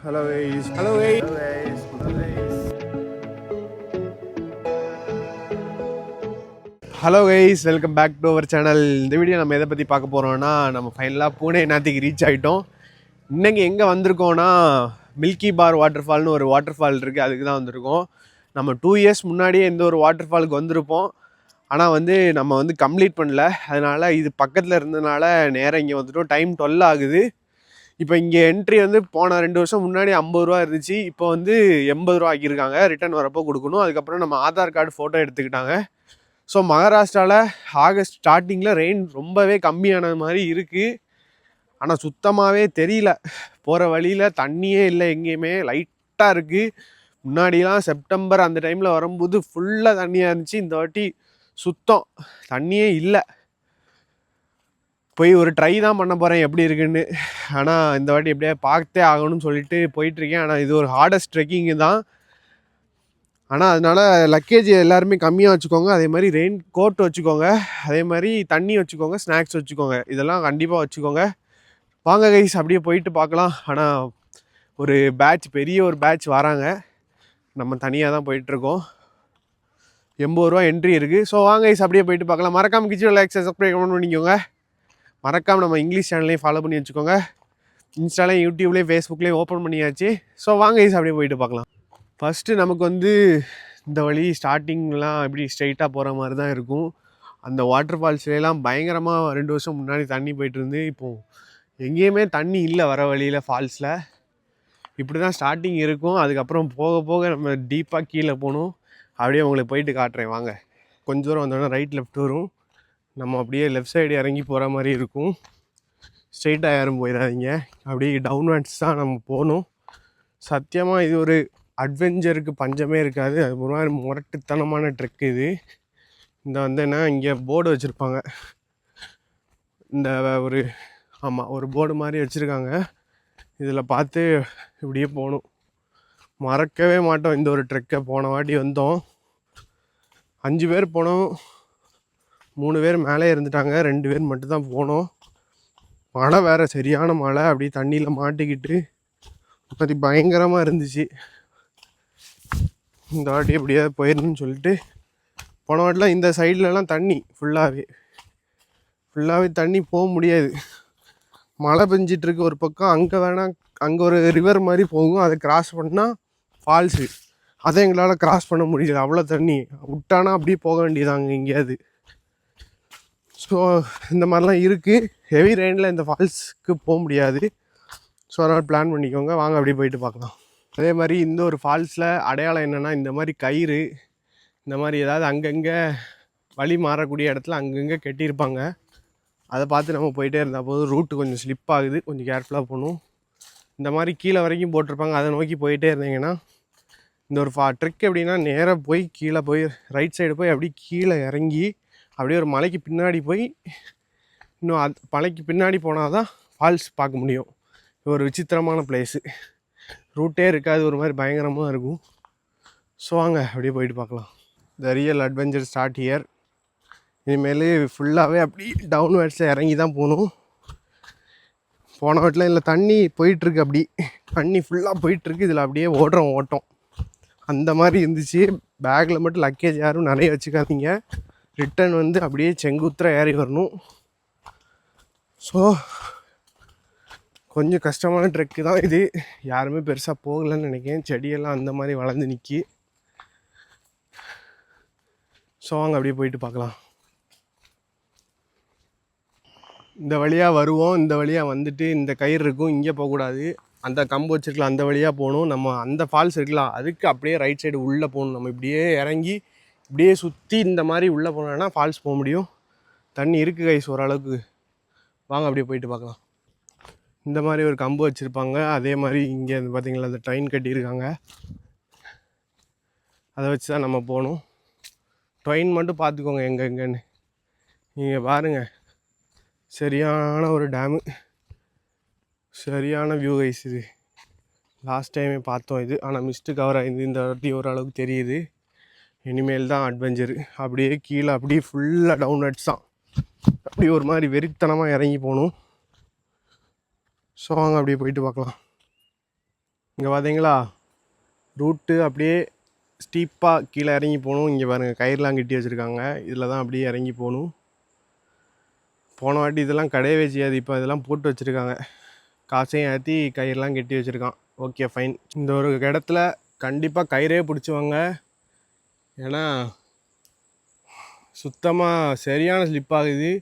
Hello guys. Hello guys. Hello guys. Hello guys. Hello guys, welcome back to our channel. இந்த video நம்ம எதை பற்றி பார்க்க போகிறோம்னா, நம்ம ஃபைனலாக பூனே நாத்திக்கு ரீச் ஆகிட்டோம். இன்றைக்கி எங்கே வந்திருக்கோன்னா, மில்கி பார் வாட்டர் ஃபால்னு ஒரு வாட்டர் ஃபால் இருக்குது, அதுக்கு தான் வந்திருக்கோம். நம்ம 2 இயர்ஸ் முன்னாடியே இந்த ஒரு வாட்டர் ஃபாலுக்கு வந்திருப்போம். ஆனால் நம்ம கம்ப்ளீட் பண்ணல. அதனால் இது பக்கத்தில் இருந்ததுனால நேராக இங்கே வந்துட்டோம். டைம் 12 ஆகுது. இப்போ இங்கே என்ட்ரி போன 2 வருஷம் முன்னாடி 50 ரூபா இருந்துச்சு. இப்போ 80 ரூபா ஆக்கியிருக்காங்க. ரிட்டர்ன் வரப்போ கொடுக்கணும். அதுக்கப்புறம் நம்ம ஆதார் கார்டு ஃபோட்டோ எடுத்துக்கிட்டாங்க. ஸோ மகாராஷ்டிராவில் ஆகஸ்ட் ஸ்டார்டிங்கில் ரெயின் ரொம்பவே கம்மியானது மாதிரி இருக்குது. ஆனால் சுத்தமாகவே தெரியல. போகிற வழியில் தண்ணியே இல்லை, எங்கேயுமே லைட்டாக இருக்குது. முன்னாடிலாம் செப்டம்பர் அந்த டைமில் வரும்போது ஃபுல்லாக தண்ணியாக இருந்துச்சு. இந்த வாட்டி சுத்தம் தண்ணியே இல்லை. போய் ஒரு ட்ரை தான் பண்ண போகிறேன் எப்படி இருக்குன்னு. ஆனால் இந்த வாட்டி எப்படியா பார்த்தே ஆகணும்னு சொல்லிட்டு போயிட்டுருக்கேன். ஆனால் இது ஒரு ஹார்டஸ்ட் ட்ரெக்கிங்கு தான். ஆனால் அதனால் லக்கேஜ் எல்லாருமே கம்மியாக வச்சுக்கோங்க. அதே மாதிரி ரெயின் கோட் வச்சுக்கோங்க. அதே மாதிரி தண்ணி வச்சுக்கோங்க, ஸ்நாக்ஸ் வச்சுக்கோங்க. இதெல்லாம் கண்டிப்பாக வச்சுக்கோங்க. வாங்க கைஸ், அப்படியே போயிட்டு பார்க்கலாம். ஆனால் ஒரு பெரிய ஒரு பேட்ச் வராங்க. நம்ம தனியாக தான் போயிட்டுருக்கோம். 80 ரூபா என்ட்ரி இருக்குது. ஸோ வாங்க கைஸ், அப்படியே போயிட்டு பார்க்கலாம். மறக்காமல் கிச்சன் லைக் சப்ஸ்கிரைப் பண்ணிக்கோங்க. மறக்காமல் நம்ம இங்கிலீஷ் சேனல்லையும் ஃபாலோ பண்ணி வச்சுக்கோங்க. இன்ஸ்டாலையும் யூடியூப்லேயும் ஃபேஸ்புக்லேயும் ஓப்பன் பண்ணியாச்சு. ஸோ வாங்க கைஸ், அப்படியே போயிட்டு பார்க்கலாம். ஃபஸ்ட்டு நமக்கு இந்த வழி ஸ்டார்டிங்லாம் இப்படி ஸ்ட்ரைட்டாக போகிற மாதிரி தான் இருக்கும். அந்த வாட்டர் ஃபால்ஸ்லாம் பயங்கரமாக 2 வருஷம் முன்னாடி தண்ணி போயிட்டுருந்து. இப்போது எங்கேயுமே தண்ணி இல்லை வர வழியில் ஃபால்ஸில். இப்படி தான் ஸ்டார்டிங் இருக்கும். அதுக்கப்புறம் போக போக நம்ம டீப்பாக கீழே போகணும். அப்படியே உங்களுக்கு போயிட்டு காட்டுறேன் வாங்க. கொஞ்சம் தூரம் வந்தோன்னா ரைட் லெஃப்ட் வரும். நம்ம அப்படியே லெஃப்ட் சைடு இறங்கி போகிற மாதிரி இருக்கும். ஸ்ட்ரெயிட்டாக யாரும் போயிடாதீங்க. அப்படியே டவுன்வர்ட்ஸ் தான் நம்ம போகணும். சத்தியமாக இது ஒரு அட்வென்ச்சருக்கு பஞ்சமே இருக்காது. அது ஒரு மாதிரி முரட்டுத்தனமான ட்ரெக் இது. என்ன இங்கே போர்டு வச்சுருப்பாங்க. ஒரு போர்டு மாதிரி வச்சுருக்காங்க. இதில் பார்த்து இப்படியே போகணும். மறக்கவே மாட்டோம் இந்த ஒரு ட்ரெக்கை. போன வாட்டி வந்தோம், 5 பேர் போனோம். 3 பேர் மேலே இருந்துட்டாங்க, 2 பேர் மட்டும்தான் போனோம். மழை வேறு, சரியான மழை. அப்படியே தண்ணியில் மாட்டிக்கிட்டு பற்றி பயங்கரமாக இருந்துச்சு. இந்த வாட்டி எப்படியாவது போயிடணும்னு சொல்லிட்டு போன வாட்டிலாம் இந்த சைட்லலாம் தண்ணி ஃபுல்லாகவே தண்ணி போக முடியாது. மழை பெஞ்சிட்ருக்கு ஒரு பக்கம். அங்கே ஒரு ரிவர் மாதிரி போகும். அதை கிராஸ் பண்ணால் ஃபால்ஸு. அதை எங்களால் கிராஸ் பண்ண முடியல, அவ்வளோ தண்ணி. விட்டானா அப்படியே போக வேண்டியதாங்க எங்கேயாவது. ஸோ இந்த மாதிரிலாம் இருக்குது. ஹெவி ரெயினில் இந்த ஃபால்ஸுக்கு போக முடியாது. ஸோ அதனால் பிளான் பண்ணிக்கோங்க. வாங்க அப்படியே போயிட்டு பார்க்கலாம். அதே மாதிரி இந்த ஒரு ஃபால்ஸில் அடையாளம் என்னென்னா, இந்த மாதிரி கயிறு, இந்த மாதிரி ஏதாவது அங்கங்கே வழி மாறக்கூடிய இடத்துல அங்கங்கே கட்டியிருப்பாங்க. அதை பார்த்து நம்ம போயிட்டே இருந்தால் போதும். ரூட்டு கொஞ்சம் ஸ்லிப் ஆகுது, கொஞ்சம் கேர்ஃபுல்லாக போகணும். இந்த மாதிரி கீழே வரைக்கும் போட்டிருப்பாங்க. அதை நோக்கி போயிட்டே இருந்தீங்கன்னா இந்த ஒரு ட்ரிக் எப்படின்னா, நேராக போய் கீழே போய் ரைட் சைடு போய் அப்படியே கீழே இறங்கி அப்படியே ஒரு மலைக்கு பின்னாடி போய் இன்னும் மலைக்கு பின்னாடி போனால் தான் ஃபால்ஸ் பார்க்க முடியும். ஒரு விசித்திரமான பிளேஸு. ரூட்டே இருக்காது, ஒரு மாதிரி பயங்கரமாக இருக்கும். ஸோ வாங்க அப்படியே போயிட்டு பார்க்கலாம். The real adventure start here. இனிமேல் ஃபுல்லாகவே அப்படி டவுன்வர்ட்ஸில் இறங்கி தான் போகணும். போன வாட்டில் இல்லை தண்ணி போயிட்டுருக்கு, அப்படி தண்ணி ஃபுல்லாக போயிட்டுருக்கு. இதில் அப்படியே ஓட்டம் அந்த மாதிரி இருந்துச்சு. பேக்கில் மட்டும் லக்கேஜ் யாரும் நிறைய வச்சுக்காதீங்க. ரிட்டன் அப்படியே செங்குத்துற ஏறி வரணும். ஸோ கொஞ்சம் கஷ்டமான ட்ரெக்கு தான் இது. யாருமே பெருசாக போகலன்னு நினைக்கிறேன். செடியெல்லாம் அந்த மாதிரி வளர்ந்து நிற்கி. ஸோ வாங்க அப்படியே போயிட்டு பார்க்கலாம். இந்த வழியாக வருவோம். இந்த வழியாக வந்துட்டு இந்த கயிறு இருக்கும், இங்கே போகக்கூடாது. அந்த கம்பு வச்சுருக்கலாம், அந்த வழியாக போகணும். நம்ம அந்த ஃபால்ஸ் இருக்கலாம், அதுக்கு அப்படியே ரைட் சைடு உள்ளே போகணும். நம்ம இப்படியே இறங்கி இப்படியே சுற்றி இந்த மாதிரி உள்ளே போனோன்னா ஃபால்ஸ் போக முடியும். தண்ணி இருக்குது கைஸ் ஓரளவுக்கு. வாங்க அப்படியே போயிட்டு பார்க்கலாம். இந்த மாதிரி ஒரு கம்பு வச்சுருப்பாங்க. அதே மாதிரி இங்கே பார்த்திங்களா, அந்த ட்ரெயின் கட்டியிருக்காங்க. அதை வச்சு தான் நம்ம போகணும். ட்ரெயின் மட்டும் பார்த்துக்கோங்க எங்கெங்கன்னு. நீங்கள் பாருங்கள், சரியான ஒரு டேமு, சரியான வியூ கைஸ். இது லாஸ்ட் டைமே பார்த்தோம் இது. ஆனால் மிஸ்ட்டு கவர் ஆகிருந்து. இந்த வாட்டி ஓரளவுக்கு தெரியுது. இனிமேல் தான் அட்வென்ச்சரு. அப்படியே கீழே அப்படியே ஃபுல்லாக டவுன்வர்ட்ஸ் தான். அப்படி ஒரு மாதிரி வெறித்தனமாக இறங்கி போகணும். ஸோ வாங்க அப்படியே போயிட்டு பார்க்கலாம். இங்கே பார்த்தீங்களா ரூட்டு அப்படியே ஸ்டீப்பாக கீழே இறங்கி போகணும். இங்கே பாருங்கள் கயிறுலாம் கட்டி வச்சுருக்காங்க. இதில் தான் அப்படியே இறங்கி போகணும். போன வாட்டி இதெல்லாம் கிடையவே செய்யாது, இப்போ இதெல்லாம் போட்டு வச்சுருக்காங்க. காசையும் ஏற்றி கயிறுலாம் கட்டி வச்சுருக்கான். Okay fine. இந்த ஒரு இடத்துல கண்டிப்பாக கயிறே பிடிச்சிவாங்க. ஏன்னா சுத்தமாக சரியான ஸ்லிப் ஆகுது.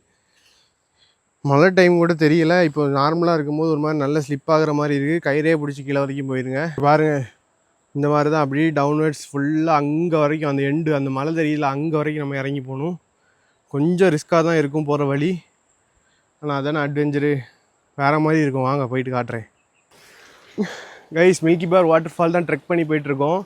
மழை டைம் கூட தெரியல, இப்போ நார்மலாக இருக்கும்போது ஒரு மாதிரி நல்ல ஸ்லிப் ஆகிற மாதிரி இருக்குது. கயிறே பிடிச்சி கீழே வரைக்கும் போயிருங்க. பாருங்கள் இந்த மாதிரி தான் அப்படியே டவுன்வர்ட்ஸ் ஃபுல்லாக அங்கே வரைக்கும், அந்த எண்டு அந்த மலை தெரியல அங்கே வரைக்கும் நம்ம இறங்கி போகணும். கொஞ்சம் ரிஸ்க்காக தான் இருக்கும் போகிற வழி. ஆனால் அதானே அட்வென்ச்சரு, வேறு மாதிரி இருக்கும். வாங்க போயிட்டு காட்டுறேன். Guys milky bar water fall தான் ட்ரெக் பண்ணி போயிட்டுருக்கோம்.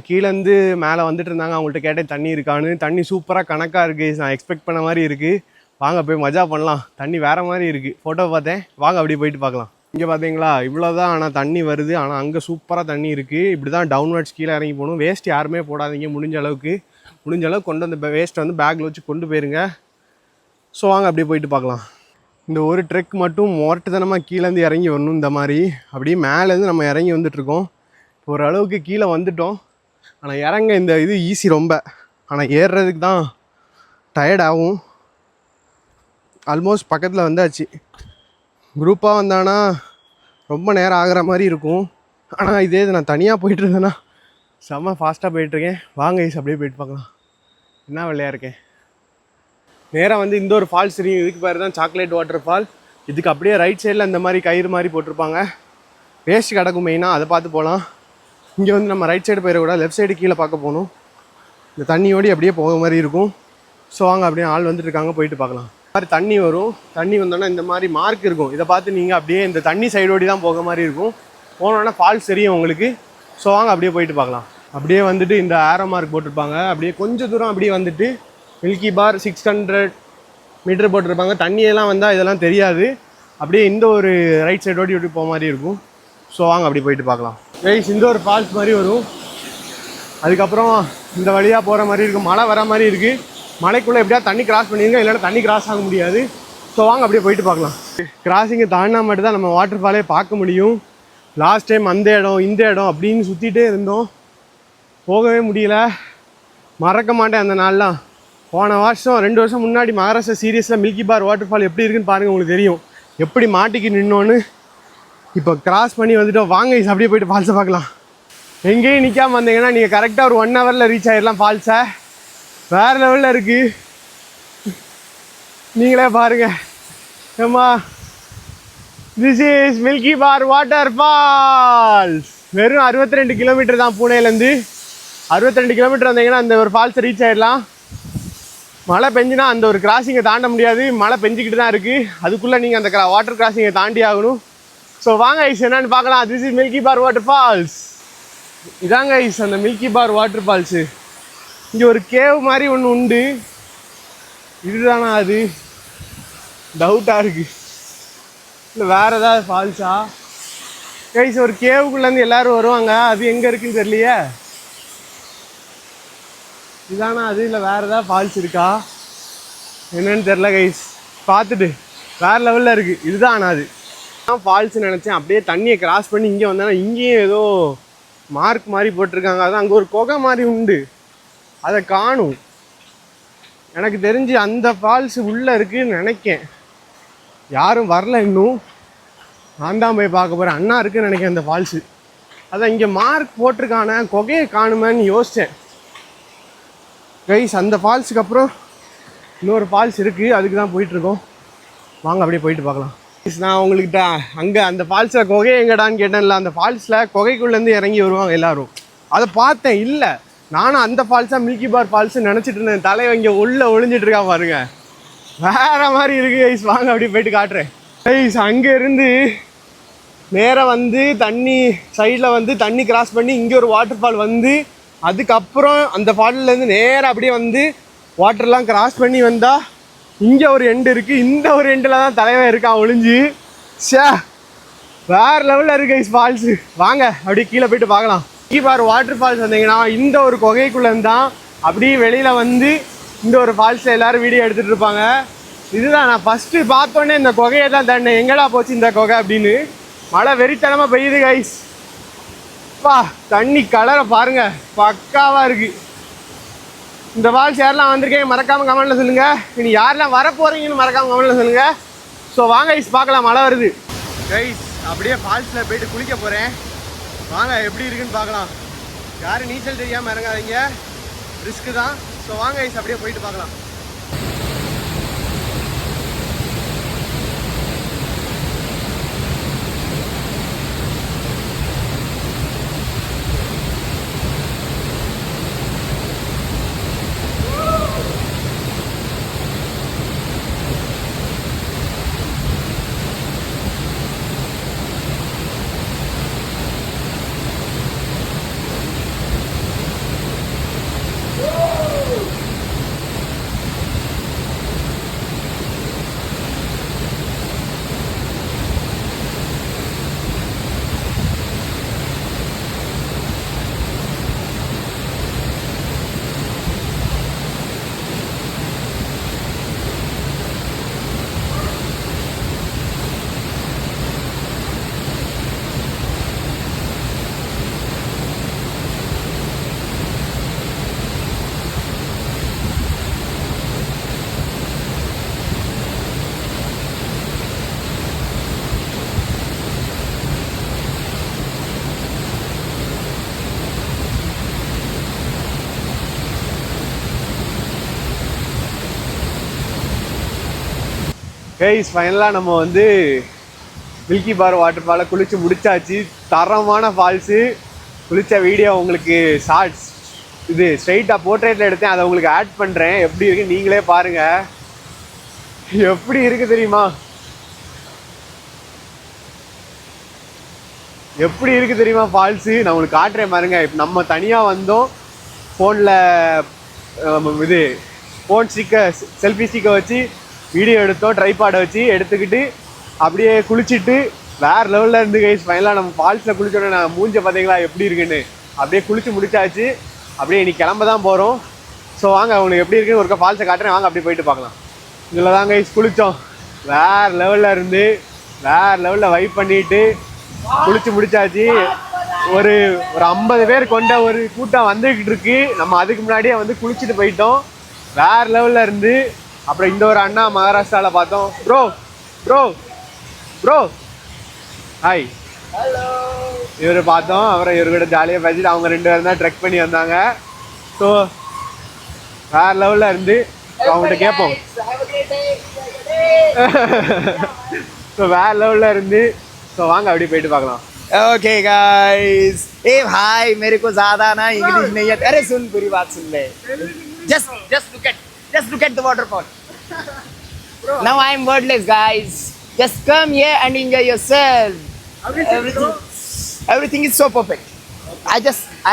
கீழேருந்து மேலே வந்துட்டு இருந்தாங்க, அவங்கள்ட்ட கேட்டேன் தண்ணி இருக்கான்னு. தண்ணி சூப்பராக கணக்காக இருக்குது, நான் எக்ஸ்பெக்ட் பண்ண மாதிரி இருக்குது. வாங்க போய் மஜா பண்ணலாம். தண்ணி வேறு மாதிரி இருக்குது, ஃபோட்டோ பார்த்தேன். வாங்க அப்படியே போயிட்டு பார்க்கலாம். இங்கே பார்த்தீங்களா இவ்வளோ தான், ஆனால் தண்ணி வருது. ஆனால் அங்கே சூப்பராக தண்ணி இருக்குது. இப்படி தான் டவுன்வர்ட்ஸ் கீழே இறங்கி போகணும். வேஸ்ட் யாருமே போடாதீங்க, முடிஞ்ச அளவுக்கு கொண்டு வந்து வேஸ்ட்டை வந்து பேக்கில் வச்சு கொண்டு போயிருங்க. ஸோ வாங்க அப்படியே போயிட்டு பார்க்கலாம். இந்த ஒரு ட்ரெக் மட்டும் மொரட்டுத்தனமாக கீழேருந்து இறங்கி வரணும். இந்த மாதிரி அப்படியே மேலேருந்து நம்ம இறங்கி வந்துட்டுருக்கோம். ஓரளவுக்கு கீழே வந்துட்டோம். ஆனால் இறங்க இந்த இது ஈஸி ரொம்ப, ஆனால் ஏறுறதுக்கு தான் டயர்ட் ஆகும். ஆல்மோஸ்ட் பக்கத்தில் வந்தாச்சு. குரூப்பாக வந்தானா ரொம்ப நேரம் ஆகிற மாதிரி இருக்கும். ஆனால் இதே இது நான் தனியாக போயிட்டுருந்தேன்னா செம்ம ஃபாஸ்ட்டாக போயிட்டுருக்கேன். வாங்க ஈஸ் அப்படியே போயிட்டு பார்க்கலாம். என்ன வெள்ளையாக இருக்கேன். நேராக வந்து இந்த ஒரு ஃபால்ஸ் தெரியும். இதுக்கு பேர் தான் சாக்லேட் வாட்டர் ஃபால். இதுக்கு அப்படியே ரைட் சைடில் இந்த மாதிரி கயிறு மாதிரி போட்டிருப்பாங்க. வேஸ்ட் கிடக்கும் மெயினாக, அதை பார்த்து போகலாம். இங்கே வந்து நம்ம ரைட் சைடு போயிடக்கூடாது, லெஃப்ட் சைடு கீழே பார்க்க போகணும். இந்த தண்ணியோடி அப்படியே போகிற மாதிரி இருக்கும். ஸோ வாங்க அப்படியே ஆள் வந்துட்டு இருக்காங்க, போயிட்டு பார்க்கலாம். இந்த மாதிரி தண்ணி வரும். தண்ணி வந்தோன்னா இந்த மாதிரி மார்க் இருக்கும். இதை பார்த்து நீங்கள் அப்படியே இந்த தண்ணி சைடோடி தான் போக மாதிரி இருக்கும். போனோன்னா ஃபால்ஸ் தெரியும் உங்களுக்கு. ஸோ வாங்க அப்படியே போயிட்டு பார்க்கலாம். அப்படியே வந்துட்டு இந்த ஆரோ மார்க் போட்டிருப்பாங்க. அப்படியே கொஞ்சம் தூரம் அப்படியே வந்துட்டு மில்கி பார் 600 மீட்டர் போட்டிருப்பாங்க. தண்ணியெல்லாம் வந்தால் இதெல்லாம் தெரியாது. அப்படியே இந்த ஒரு ரைட் சைடோடி ஓடி போக மாதிரி இருக்கும். ஸோ வாங்க அப்படி போயிட்டு பார்க்கலாம். கைஸ் இந்த ஒரு ஃபால்ஸ் மாதிரி வரும். அதுக்கப்புறம் இந்த வழியாக போகிற மாதிரி இருக்கும். மழை வர மாதிரி இருக்குது. மலைக்குள்ளே எப்படியா தண்ணி கிராஸ் பண்ணிடுங்க, இல்லைன்னா தண்ணி கிராஸ் ஆக முடியாது. ஸோ வாங்க அப்படியே போயிட்டு பார்க்கலாம். கிராசிங்கை தாண்டினா மட்டும் தான் நம்ம வாட்டர் ஃபாலே பார்க்க முடியும். லாஸ்ட் டைம் அந்த இடம் இந்த இடம் அப்படின்னு சுற்றிட்டே இருந்தோம், போகவே முடியல. மறக்க மாட்டேன் அந்த நாள்லாம். போன வருஷம் 2 வருஷம் முன்னாடி Maharashtra சீரியஸில் milky bar water fall எப்படி இருக்குன்னு பாருங்கள், உங்களுக்கு தெரியும் எப்படி மாட்டிக்கு நின்னோன்னு. இப்போ கிராஸ் பண்ணி வந்துட்டோம். வாங்க அப்படியே போய்ட்டு ஃபால்ஸை பார்க்கலாம். எங்கேயும் நிற்காமல் வந்தீங்கன்னா நீங்கள் கரெக்டாக ஒரு 1 ஹவரில் ரீச் ஆகிடலாம். ஃபால்ஸை வேறு லெவலில் இருக்குது, நீங்களே பாருங்கள். ஏம்மா this is milky bar water falls. வெறும் 62 கிலோமீட்டர் தான் பூனேலேருந்து. 62 கிலோமீட்டர் வந்தீங்கன்னா அந்த ஒரு ஃபால்ஸை ரீச் ஆகிடலாம். மழை பெஞ்சுனா அந்த ஒரு கிராசிங்கை தாண்ட முடியாது. மழை பெஞ்சிக்கிட்டு தான் இருக்குது. அதுக்குள்ளே நீங்கள் அந்த வாட்டர் கிராசிங்கை தாண்டி ஆகணும். ஸோ வாங்க ஐஸ் என்னன்னு பார்க்கலாம். This is milky bar water falls. இதாங்க ஐஸ் அந்த மில்கி பார் வாட்டர் ஃபால்ஸு. இங்கே ஒரு கேவ் மாதிரி ஒன்று உண்டு. இதுதானா அது? டவுட்டாக இருக்குது. இல்லை வேறு ஏதாவது ஃபால்ஸா? கைஸ் ஒரு கேவுக்குள்ளேருந்து எல்லோரும் வருவாங்க, அது எங்கே இருக்குன்னு தெரியலையே. இதானா அது? இல்லை வேறு ஏதாவது ஃபால்ஸ் இருக்கா என்னன்னு தெரில கைஸ். பார்த்துட்டு வேறு லெவலில் இருக்குது. இதுதான் ஆனால் அது தான் ஃபால்ஸ்ன்னு நினச்சேன். அப்படியே தண்ணியை கிராஸ் பண்ணி இங்கே வந்தேன்னா இங்கேயும் ஏதோ மார்க் மாதிரி போட்டிருக்காங்க. அதான் அங்கே ஒரு குகை மாதிரி உண்டு, அதை காணும். எனக்கு தெரிஞ்சு அந்த ஃபால்ஸு உள்ளே இருக்குதுன்னு நினைக்கேன். யாரும் வரல இன்னும். நான் தான் போய் பார்க்க போகிறேன். அண்ணா இருக்குதுன்னு நினைக்கிறேன் அந்த ஃபால்ஸு. அதான் இங்கே மார்க் போட்டிருக்கான குகையை காணுமேன்னு யோசித்தேன் கைஸ். அந்த ஃபால்ஸுக்கு அப்புறம் இன்னொரு ஃபால்ஸ் இருக்குது, அதுக்கு தான் போயிட்டுருக்கோம். வாங்க அப்படியே போயிட்டு பார்க்கலாம். நான் உங்கள்கிட்ட அங்கே அந்த ஃபால்ஸில் குகை எங்கடான்னு கேட்டேன்ல, அந்த ஃபால்ஸில் குகைக்குள்ளேருந்து இறங்கி வருவாங்க எல்லோரும். அதை பார்த்தேன். இல்லை நானும் அந்த ஃபால்ஸாக மில்கி பார் ஃபால்ஸுன்னு நினச்சிட்டு இருந்தேன். தலையை இங்கே உள்ளே ஒளிஞ்சிட்ருக்கா பாருங்க, வேறு மாதிரி இருக்குது கைஸ். வாங்க அப்படியே போயிட்டு காட்டுறேன் கைஸ். அங்கேருந்து நேராக வந்து தண்ணி சைடில் வந்து தண்ணி கிராஸ் பண்ணி இங்கே ஒரு வாட்டர் ஃபால் வந்து, அதுக்கப்புறம் அந்த ஃபால்லேருந்து நேராக அப்படியே வந்து வாட்டர்லாம் கிராஸ் பண்ணி வந்தால் இங்கே ஒரு எண்டு இருக்குது. இந்த ஒரு எண்டில் தான் தலைவன் இருக்கான் ஒளிஞ்சு. ஷே வேறு லெவலில் இருக்குது கைஸ் ஃபால்ஸு. வாங்க அப்படியே கீழே போய்ட்டு பார்க்கலாம். மில்கி பார் வாட்டர் ஃபால்ஸ் வந்தீங்கன்னா இந்த ஒரு குகைக்குள்ளேருந்து தான் அப்படியே வெளியில் வந்து இந்த ஒரு ஃபால்ஸில் எல்லோரும் வீடியோ எடுத்துகிட்டு இருப்பாங்க. இதுதான் நான் ஃபஸ்ட்டு பார்த்தோன்னே இந்த குகையை தான் தாண்டேன். எங்கடா போச்சு இந்த குகை அப்படின்னு. மழை வெறித்தனமாக பெய்யுது கைஸ். பா தண்ணி கலரை பாருங்க, பக்காவா இருக்கு. இந்த ஃபால்ஸ் யாரெல்லாம் வந்திருக்கேன் மறக்காம கமெண்ட்ல சொல்லுங்க. இனி யாரெல்லாம் வர போறீங்கன்னு மறக்காம கமெண்ட்ல சொல்லுங்க. ஸோ வாங்க கைஸ் பார்க்கலாம், மழை வருது கைஸ். அப்படியே ஃபால்ஸில் போயிட்டு குளிக்க போகிறேன். வாங்க எப்படி இருக்குன்னு பார்க்கலாம். யாரும் நீச்சல் தெரியாமல் இறங்காதீங்க, ரிஸ்க்கு தான். ஸோ வாங்க கைஸ் அப்படியே போயிட்டு பார்க்கலாம். கைஸ் ஃபைனலாக நம்ம வந்து மில்கி பார் வாட்டர் ஃபாலை குளிச்சு முடிச்சாச்சு. தரமான ஃபால்ஸு. குளித்த வீடியோ உங்களுக்கு ஷார்ட்ஸ் இது ஸ்ட்ரைட்டாக போர்ட்ரேட்டில் எடுத்தேன், அதை உங்களுக்கு ஆட் பண்ணுறேன். எப்படி இருக்குன்னு நீங்களே பாருங்கள். எப்படி இருக்குது தெரியுமா, எப்படி இருக்குது தெரியுமா ஃபால்ஸு. நான் உங்களுக்கு காட்டுறேன் பாருங்க. இப்போ நம்ம தனியாக வந்தோம், ஃபோனில் இது ஃபோன் ஸ்டிக்கை செல்ஃபி ஸ்டிக்கை வச்சு வீடியோ எடுத்தோம், ட்ரைபாடை வச்சு எடுத்துக்கிட்டு அப்படியே குளிச்சுட்டு வேறு லெவலில் இருந்து கைஸ். ஃபைனலாக நம்ம ஃபால்ஸில் குளிச்சோன்னே நான் மூஞ்ச பார்த்தீங்களா எப்படி இருக்குன்னு. அப்படியே குளிச்சு முடிச்சாச்சு. அப்படியே இன்னைக்கு கிளம்ப தான் போகிறோம். ஸோ வாங்க உங்களுக்கு எப்படி இருக்குன்னு ஒரு ஃபால்ஸை காட்டுறேன், வாங்க அப்படியே போயிட்டு பார்க்கலாம். இதில் தான் கைஸ் குளித்தோம். வேறு லெவலில் இருந்து வேறு லெவலில் வைப் பண்ணிட்டு குளிச்சு முடிச்சாச்சு. ஒரு 50 பேர் கொண்ட ஒரு கூட்டம் வந்துக்கிட்டு இருக்கு. நம்ம அதுக்கு முன்னாடியே வந்து குளிச்சுட்டு போயிட்டோம். வேறு லெவலில் இருந்து அப்புறம் இந்த ஒரு அண்ணா மகாராஷ்டிராவில் பார்த்தோம். Bro bro bro hi, hello. இவர் பார்த்தோம். அப்புறம் இவர்கிட்ட ஜாலியாக பேசிட்டு அவங்க 2 பேரும் தான் ட்ரெக் பண்ணி வந்தாங்க. ஸோ வேறு லெவலில் இருந்து அவங்கள்ட்ட கேட்போம். ஸோ வேறு லெவலில் இருந்து ஸோ வாங்க அப்படியே போயிட்டு பார்க்கலாம். ओके गाइस, ए भाई मेरे को ज्यादा ना इंग्लिश नहीं है. अरे सुन पूरी बात सुन ले. Just look at the waterfall. Now I am wordless guys. Just come here and enjoy yourself. Everything is so perfect. I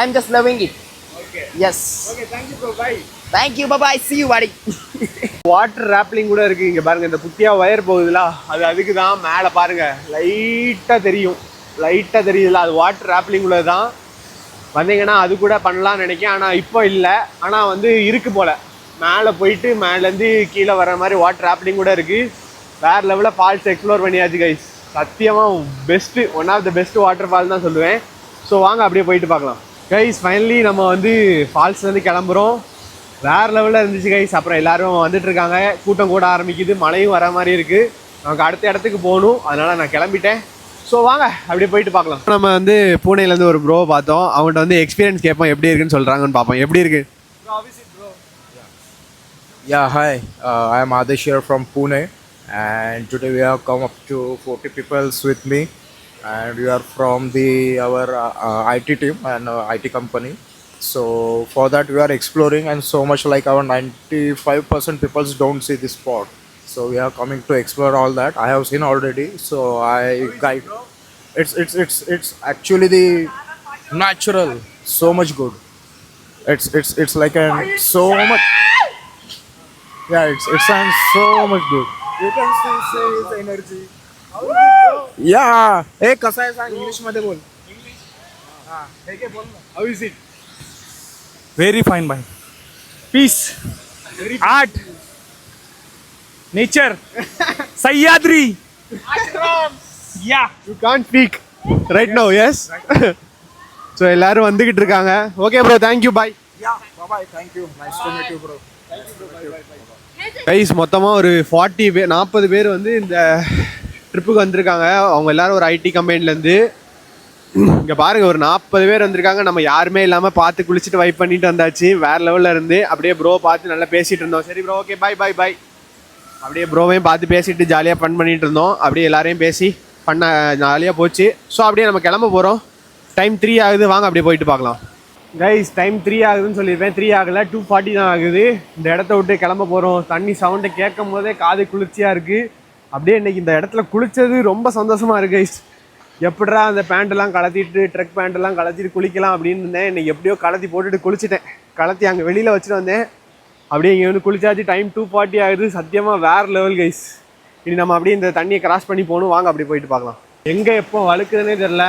am just loving it. Okay. Yes. Okay, thank you bro. Bye. Thank you. Bye bye. See you buddy. Water Roebling கூட இருக்குது இங்கே பாருங்கள். இந்த குட்டியாக wire போகுதுல, அது அதுக்கு தான். மேலே பாருங்கள், லைட்டாக தெரியுதுல, அது வாட்டர் ராப்லிங் உள்ள தான். வந்தீங்கன்னா அது கூட பண்ணலாம்னு நினைக்கிறேன். ஆனால் இப்போ இல்லை. ஆனால் வந்து இருக்குது போல். மேலே போயிட்டு மேலேருந்து கீழே வர மாதிரி வாட்டர் ராப்லிங் கூட இருக்குது. வேறு லெவலில் ஃபால்ஸ் எக்ஸ்ப்ளோர் பண்ணியாச்சு கைஸ். சத்தியமாக best, one of the best water fall தான் சொல்லுவேன். ஸோ வாங்க அப்படியே போயிட்டு பார்க்கலாம் கைஸ். ஃபைனலி நம்ம வந்து ஃபால்ஸ்லேருந்து கிளம்புறோம். வேறு லெவலில் இருந்துச்சு கைஸ். அப்புறம் எல்லோரும் வந்துட்டுருக்காங்க, கூட்டம் கூட ஆரம்பிக்குது, மழையும் வர மாதிரி இருக்குது. நமக்கு அடுத்த இடத்துக்கு போகணும், அதனால் நான் கிளம்பிட்டேன். ஸோ வாங்க அப்படியே போயிட்டு பார்க்கலாம். நம்ம வந்து பூனேலேருந்து ஒரு ப்ரோ பார்த்தோம். அவங்கள்ட்ட வந்து எக்ஸ்பீரியன்ஸ் கேட்போம், எப்படி இருக்குன்னு சொல்கிறாங்கன்னு பார்ப்போம். எப்படி இருக்குது? Yeah, hi. I am Adesh here from Pune, and today we have come up to 40 people with me, and we are from our IT team and IT company. So for that we are exploring, and so much like our 95% people don't see this spot. So we are coming to explore all that. I have seen already, so I guide. It's actually the natural, so much good. It's like so much. Yeah, it sounds so much good. You can see his energy. Yeah. Hey, कसा है सांग English मध्ये बोल. English. हाँ, हे के बोल ना. How is it? Very fine bhai. Peace. Art. Nature. Sahyadri. Ashram. Yeah. You can't speak right now, yes? So எல்லாரும் வந்துக்கிட்டு இருக்காங்க. Okay bro, thank you, bye. Yeah, bye-bye. Thank you. Nice to meet you, bro. Guys மொத்தமாக ஒரு 40 பேர் வந்து இந்த ட்ரிப்புக்கு வந்திருக்காங்க. அவங்க எல்லாரும் ஒரு ஐடி கம்பெனிலேருந்து. இங்கே பாருங்க, ஒரு 40 பேர் வந்திருக்காங்க. நம்ம யாருமே இல்லாமல் பார்த்து குளிச்சுட்டு வைப் பண்ணிட்டு வந்தாச்சு. வேறு லெவலில் இருந்து அப்படியே ப்ரோ பார்த்து நல்லா பேசிகிட்டு இருந்தோம். சரி ப்ரோ, ஓகே, பாய் பாய் பாய். அப்படியே ப்ரோவையும் பார்த்து பேசிட்டு ஜாலியாக ஃபன் பண்ணிட்டு இருந்தோம். அப்படியே எல்லாரையும் பேசி பண்ண ஜாலியாக போச்சு. ஸோ அப்படியே நம்ம கிளம்ப போகிறோம். டைம் 3 ஆகுது, வாங்க அப்படியே போயிட்டு பார்க்கலாம். கைஸ் டைம் 3 ஆகுதுன்னு சொல்லியிருப்பேன், 3 ஆகலை, 2:40 தான் ஆகுது. இந்த இடத்த விட்டு கிளம்ப போகிறோம். தண்ணி சவுண்டை கேட்கும் போதே காது குளிர்ச்சியாக இருக்குது. அப்படியே இன்றைக்கி இந்த இடத்துல குளித்தது ரொம்ப சந்தோஷமாக இருக்குது கைஸ். எப்படிடா அந்த பேண்ட்டெல்லாம் கலத்திட்டு ட்ரெக் பேண்ட்டெல்லாம் கலத்திட்டு குளிக்கலாம் அப்படின்னு இருந்தேன். இன்றைக்கி எப்படியோ கலத்தி போட்டுட்டு குளிச்சிட்டேன். கலத்தி அங்கே வெளியில் வச்சுட்டு வந்தேன். அப்படியே இங்கே வந்து குளிச்சாச்சு. டைம் 2:40 ஆகுது. சத்தியமாக வேறு லெவல் கைஸ். இனி நம்ம அப்படியே இந்த தண்ணியை கிராஸ் பண்ணி போகணும். வாங்க அப்படி போயிட்டு பார்க்கலாம். எங்கே எப்போ வழுக்குதுன்னே தெரில.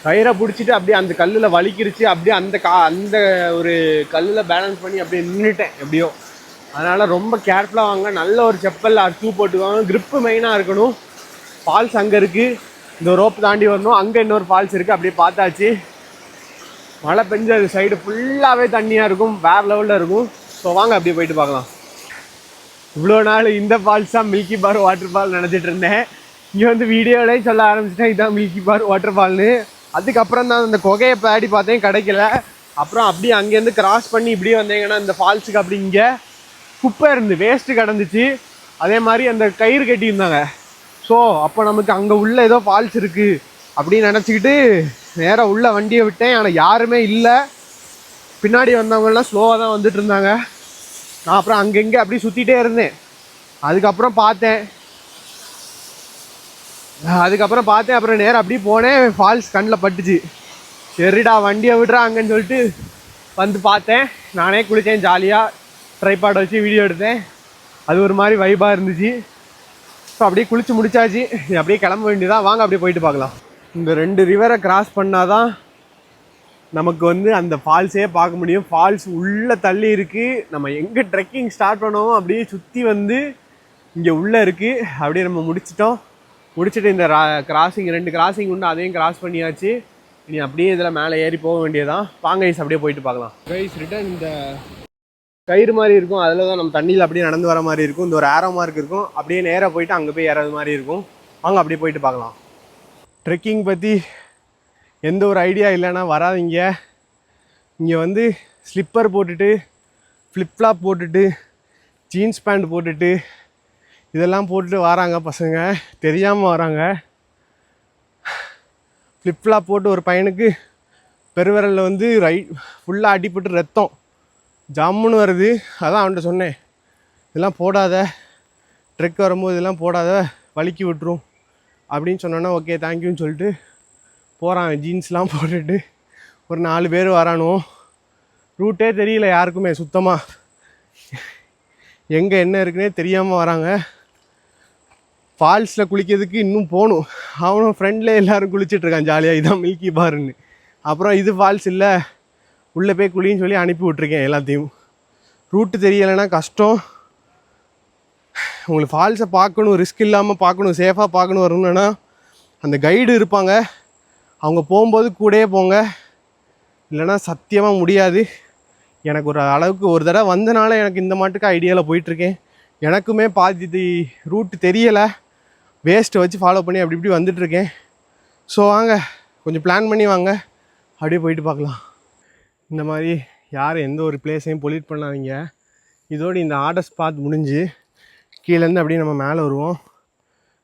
கயிறை பிடிச்சிட்டு அப்படியே அந்த கல்லில் வலிக்கிருச்சு. அப்படியே அந்த ஒரு கல்லில் பேலன்ஸ் பண்ணி அப்படியே நின்றுட்டேன் எப்படியோ. அதனால் ரொம்ப கேர்ஃபுல்லாக வாங்க. நல்ல ஒரு செப்பல் ஷூ போட்டுக்குவாங்க. க்ரிப்பு மெயினாக இருக்கணும். ஃபால்ஸ் அங்கே இருக்குது. இந்த ரோப் தாண்டி வரணும். அங்கே இன்னொரு ஃபால்ஸ் இருக்குது. அப்படியே பார்த்தாச்சு. மழை பெஞ்சு அது சைடு ஃபுல்லாகவே தண்ணியாக இருக்கும். வேறு லெவலில் இருக்கும். ஸோ வாங்க அப்படியே போயிட்டு பார்க்கலாம். இவ்வளோ நாள் இந்த ஃபால்ஸ் தான் மில்கி பார் வாட்டர் ஃபால் நினச்சிட்டு இருந்தேன். இங்கே வந்து வீடியோவிலே சொல்ல ஆரம்பிச்சிட்டேன் இதுதான் மில்கி பார் வாட்டர் ஃபால்னு. அதுக்கப்புறம் தான் அந்த குகையை பாடி பார்த்தேன், கிடைக்கல. அப்புறம் அப்படியே அங்கேருந்து கிராஸ் பண்ணி இப்படியே வந்தீங்கன்னா இந்த ஃபால்ஸுக்கு அப்படி இங்கே குப்பை இருந்து வேஸ்ட்டு கிடந்துச்சு. அதே மாதிரி அந்த கயிறு கட்டியிருந்தாங்க. ஸோ அப்போ நமக்கு அங்கே உள்ள ஏதோ ஃபால்ஸ் இருக்குது அப்படின்னு நினச்சிக்கிட்டு நேராக உள்ள வண்டியை விட்டேன். ஆனால் யாருமே இல்லை. பின்னாடி வந்தவங்கலாம் ஸ்லோவாக தான் வந்துட்டு இருந்தாங்க. நான் அப்புறம் அங்கங்கே அப்படியே சுற்றிட்டே இருந்தேன். அதுக்கப்புறம் பார்த்தேன். அப்புறம் நேராக அப்படியே போனேன். ஃபால்ஸ் கண்ணில் பட்டுச்சு. சரிடா வண்டியை விடுறாங்கன்னு சொல்லிட்டு வந்து பார்த்தேன். நானே குளித்தேன் ஜாலியாக. ட்ரைபாட் வச்சு வீடியோ எடுத்தேன். அது ஒரு மாதிரி வைபாக இருந்துச்சு. ஸோ அப்படியே குளித்து முடிச்சாச்சு. அப்படியே கிளம்ப வேண்டியதான். வாங்க அப்படியே போயிட்டு பார்க்கலாம். இந்த 2 ரிவரை கிராஸ் பண்ணால் தான் நமக்கு வந்து அந்த ஃபால்ஸே பார்க்க முடியும். ஃபால்ஸ் உள்ளே தள்ளி இருக்குது. நம்ம எங்கே ட்ரெக்கிங் ஸ்டார்ட் பண்ணுவோம் அப்படியே சுற்றி வந்து இங்கே உள்ளே இருக்குது. அப்படியே நம்ம முடிச்சுட்டு இந்த கிராசிங் 2 கிராசிங் உண்டு, அதையும் கிராஸ் பண்ணியாச்சு. இனி அப்படியே இதில் மேலே ஏறி போக வேண்டியதான். வாங்க கைஸ் அப்படியே போயிட்டு பார்க்கலாம். கைஸ் ரிட்டன் இந்த கயிறு மாதிரி இருக்கும். அதில் தான் நம்ம தண்ணியில் அப்படியே நடந்து வர மாதிரி இருக்கும். இந்த ஒரு ஆரோ மார்க் இருக்கும். அப்படியே நேராக போயிட்டு அங்கே போய் ஏறது மாதிரி இருக்கும். வாங்க அப்படியே போயிட்டு பார்க்கலாம். ட்ரெக்கிங் பற்றி எந்த ஒரு ஐடியா இல்லைன்னா வராதிங்க. இங்கே வந்து ஸ்லிப்பர் போட்டுட்டு ஃப்ளிப்ஃப்ளாப் போட்டுட்டு ஜீன்ஸ் பேண்ட் போட்டுட்டு இதெல்லாம் போட்டுட்டு வராங்க பசங்க. தெரியாமல் வராங்க. ஃப்ளிப்ஃப்ளாப் போட்டு ஒரு பையனுக்கு பெருவிரலில் வந்து ஃபுல்லாக அடிப்பட்டு ரத்தம் ஜம்முன்னு வருது. அதான் அவன்கிட்ட சொன்னேன், இதெல்லாம் போடாத, ட்ரெக் வரும்போது இதெல்லாம் போடாத, வலிக்கி விட்டுரும் அப்படின்னு சொன்னோன்னா ஓகே தேங்க்யூன்னு சொல்லிட்டு போகிறான். ஜீன்ஸ்லாம் போட்டுட்டு ஒரு 4 பேர் வரானோ. ரூட்டே தெரியல யாருக்குமே சுத்தமாக. எங்கே என்ன இருக்குன்னே தெரியாமல் வராங்க. ஃபால்ஸில் குளிக்கிறதுக்கு இன்னும் போகணும். அவனும் ஃப்ரெண்ட்லேயே எல்லோரும் குளிச்சிட்ருக்கான் ஜாலியாக. இதுதான் மில்கி பார்ன்னு. அப்புறம் இது ஃபால்ஸ் இல்லை, உள்ளே போய் குளின்னு சொல்லி அனுப்பி விட்ருக்கேன் எல்லாத்தையும். ரூட்டு தெரியலைன்னா கஷ்டம். உங்களுக்கு ஃபால்ஸை பார்க்கணும், ரிஸ்க் இல்லாமல் பார்க்கணும், சேஃபாக பார்க்கணும் வரணுன்னா அந்த கைடு இருப்பாங்க. அவங்க போகும்போது கூடயே போங்க. இல்லைன்னா சத்தியமாக முடியாது. எனக்கு ஒரு அளவுக்கு ஒரு தடவை வந்தனால எனக்கு இந்த மாட்டுக்கு ஐடியாவில் போயிட்டுருக்கேன். எனக்குமே பாதி ரூட்டு தெரியலை. வேஸ்ட்டை வச்சு ஃபாலோ பண்ணி அப்படி இப்படி வந்துட்டுருக்கேன். ஸோ வாங்க கொஞ்சம் பிளான் பண்ணி வாங்க, அப்படியே போயிட்டு பார்க்கலாம். இந்த மாதிரி யாரும் எந்த ஒரு பிளேஸையும் பொல்யூட் பண்ணாதீங்க. இதோடு இந்த ஆர்டர் ஸ்பாட் முடிஞ்சு கீழேருந்து அப்படியே நம்ம மேலே வருவோம்.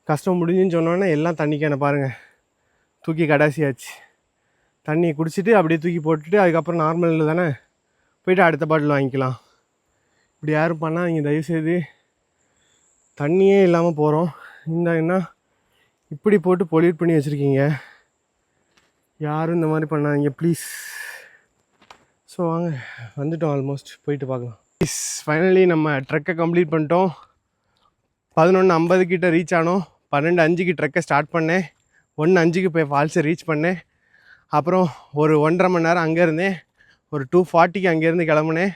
கஷ்டம் முடிஞ்சுன்னு சொன்னோன்னே எல்லாம் தண்ணி கேனை பாருங்கள் தூக்கி கடைசியாச்சு. தண்ணியை குடிச்சிட்டு அப்படியே தூக்கி போட்டுட்டு அதுக்கப்புறம் நார்மலில் தானே போய்ட்டு அடுத்த பாட்டில் வாங்கிக்கலாம். இப்படி யாரும் பண்ணால் நீங்கள் தயவுசெய்து தண்ணியே இல்லாமல் போகிறோம். என்ன இப்படி போட்டு பொல்யூட் பண்ணி வச்சுருக்கீங்க. யாரும் இந்த மாதிரி பண்ணாதீங்க ப்ளீஸ். ஸோ வாங்க வந்துட்டோம், ஆல்மோஸ்ட் போயிட்டு பார்க்கலாம். ப்ளீஸ் ஃபைனலி நம்ம ட்ரெக்கை கம்ப்ளீட் பண்ணிட்டோம். 11:50 கிட்ட ரீச் ஆனோம். 12:05க்கு ட்ரெக்கை ஸ்டார்ட் பண்ணேன். 1:05க்கு போய் ஃபால்ஸை ரீச் பண்ணேன். அப்புறம் ஒரு 1.5 மணி நேரம் அங்கே இருந்தேன். ஒரு 2:40க்கு அங்கேருந்து கிளம்புனேன்.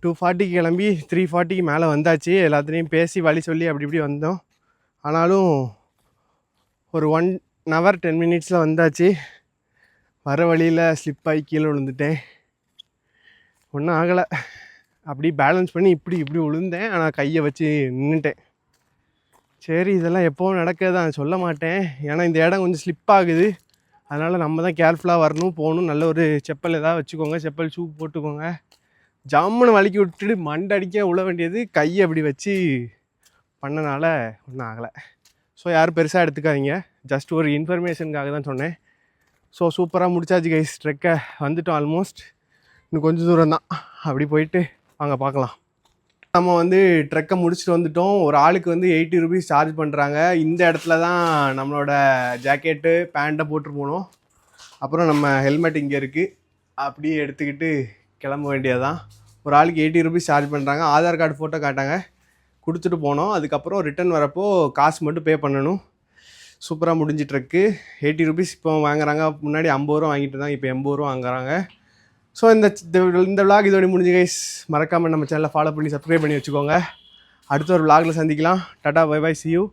2:40க்கு கிளம்பி 3:40க்கு மேலே வந்தாச்சு. எல்லாத்துலேயும் பேசி வழி சொல்லி அப்படி இப்படி வந்தோம். ஆனாலும் ஒரு 1 hour 10 minutesல வந்தாச்சு. வர வழியில் ஸ்லிப்பாகி கீழே விழுந்துட்டேன். ஒன்றும் ஆகலை. அப்படி பேலன்ஸ் பண்ணி இப்படி விழுந்தேன். ஆனால் கையை வச்சு நின்றுட்டேன். சரி, இதெல்லாம் எப்போவும் நடக்கதான், சொல்ல மாட்டேன். ஏன்னா இந்த இடம் கொஞ்சம் ஸ்லிப் ஆகுது. அதனால் நம்ம தான் கேர்ஃபுல்லாக வரணும், போகணும். நல்ல ஒரு செப்பல் எதாவது வச்சுக்கோங்க, செப்பல் ஷூ போட்டுக்கோங்க. ஜம்முன்னு வலிக்கி விட்டுட்டு மண்டடிக்க விழ வேண்டியது. கையை அப்படி வச்சு பண்ணனால ஒன்றும் ஆகலை. ஸோ யாரும் பெருசாக எடுத்துக்காதீங்க. ஜஸ்ட் ஒரு இன்ஃபர்மேஷனுக்காக தான் சொன்னேன். ஸோ சூப்பராக முடிச்சாச்சு கைஸ். ட்ரெக்கை வந்துட்டோம் ஆல்மோஸ்ட். இன்னும் கொஞ்சம் தூரம் தான். அப்படி போயிட்டு வாங்க பார்க்கலாம். நம்ம வந்து ட்ரெக்கை முடிச்சுட்டு வந்துட்டோம். ஒரு ஆளுக்கு வந்து 80 rupees சார்ஜ் பண்ணுறாங்க. இந்த இடத்துல தான் நம்மளோட ஜாக்கெட்டு பேண்ட்டை போட்டு போகணும். அப்புறம் நம்ம ஹெல்மெட் இங்கே இருக்குது. அப்படியே எடுத்துக்கிட்டு கிளம்ப வேண்டியதான். ஒரு ஆளுக்கு 80 rupees சார்ஜ் பண்ணுறாங்க. ஆதார் கார்டு ஃபோட்டோ காட்டாங்க, கொடுத்துட்டு போனோம். அதுக்கப்புறம் ரிட்டன் வரப்போ காசு மட்டும் பே பண்ணணும். சூப்பராக முடிஞ்சிட்ருக்கு. 80 rupees இப்போ வாங்குறாங்க. முன்னாடி 50 ரூபா வாங்கிட்டு இருந்தாங்க, இப்போ 80 ரூபா வாங்குறாங்க. ஸோ இந்த விளாக் இதோட முடிஞ்சு கைஸ். மறக்காமல் நம்ம சேனலை ஃபாலோ பண்ணி சப்ஸ்கிரைப் பண்ணி வச்சுக்கோங்க. அடுத்த ஒரு விளாகில் சந்திக்கலாம். Ta ta bye bye, see you.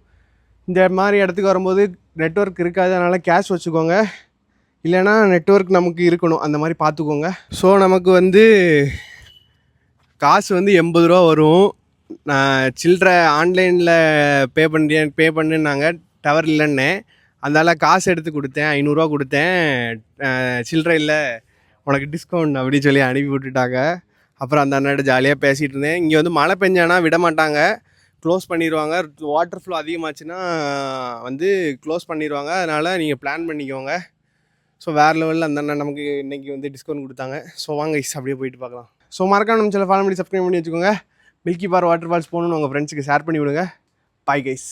இந்த மாதிரி இடத்துக்கு வரும்போது நெட்வொர்க் இருக்காது, அதனால் கேஷ் வச்சுக்கோங்க. இல்லைனா நெட்வொர்க் நமக்கு இருக்கணும், அந்த மாதிரி பார்த்துக்கோங்க. ஸோ நமக்கு வந்து காசு வந்து 80 ரூபா வரும். நான் சில்லற ஆன்லைனில் பே பண்ணுன்னாங்க, டவர் இல்லைன்னே. அதனால் காசு எடுத்து கொடுத்தேன், 500 ரூபா கொடுத்தேன். சில்லற இல்லை, உனக்கு டிஸ்கவுண்ட் அப்படின்னு சொல்லி அனுப்பி விட்டுட்டாங்க. அப்புறம் அந்த அண்ணாட்ட ஜாலியாக பேசிகிட்டு இருந்தேன். இங்கே வந்து மழை பெஞ்சானா விட மாட்டாங்க, க்ளோஸ் பண்ணிடுவாங்க. வாட்டர் ஃப்ளோ அதிகமாச்சுன்னா வந்து க்ளோஸ் பண்ணிடுவாங்க. அதனால் நீங்கள் பிளான் பண்ணிக்கோங்க. ஸோ வேறு லெவலில் அந்த அண்ணன் நமக்கு இன்றைக்கி வந்து டிஸ்கவுண்ட் கொடுத்தாங்க. ஸோ வாங்க கைஸ், அப்படியே போயிட்டு பார்க்கலாம். ஸோ மறக்காம நம்ம சேனலை ஃபாலோ பண்ணி சப்ஸ்கிரைப் பண்ணி வச்சுக்கோங்க. மில்கி பார் வாட்டர் ஃபால்ஸ் போகணுன்னு உங்கள் ஃப்ரெண்ட்ஸுக்கு ஷேர் பண்ணி விடுங்க. Bye guys.